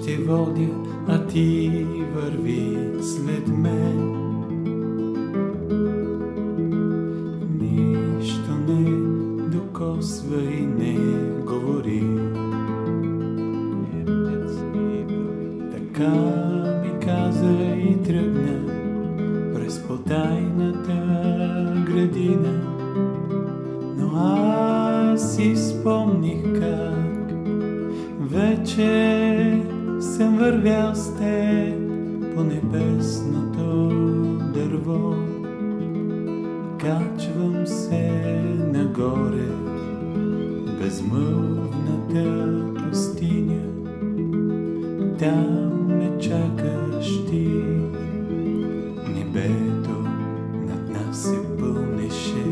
ще водя, а ти върви след мен. Нищо не докосва и не говори. Така ми каза и тръгна през потайната градина. Но аз си спомних как вече съм вървял с теб по небесното дърво. Качвам се нагоре безмълвната пустиня. Там ме чакаш ти. Небето над нас се пълнеше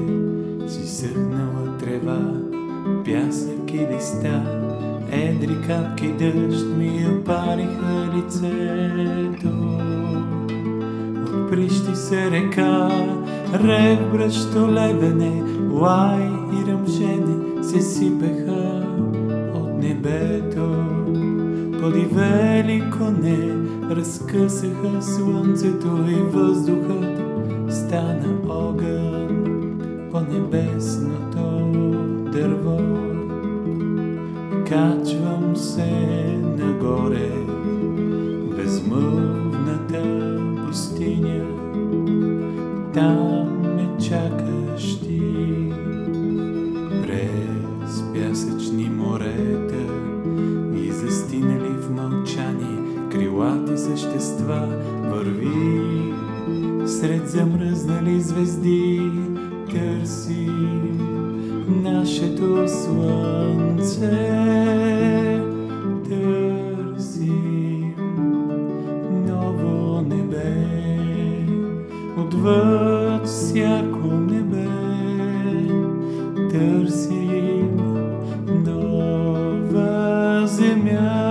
с изсъхнала трева, пясък и листа. Едри капки дъжд ми опариха лицето. Отприщи се река, рев, бръщо, лебене, лай и ръмжене се сипеха от небето. Подивели коне разкъсаха слънцето и въздухът стана огън по небесното дърво. Качвам се нагоре безмълвната пустиня. Там ме чакаш ти. През пясъчни морета и застинали в мълчание крилати същества върви. Сред замръзнали звезди търсим нашето слънце. Търсим ново небе отвъд всяко небе. Търсим нова земя.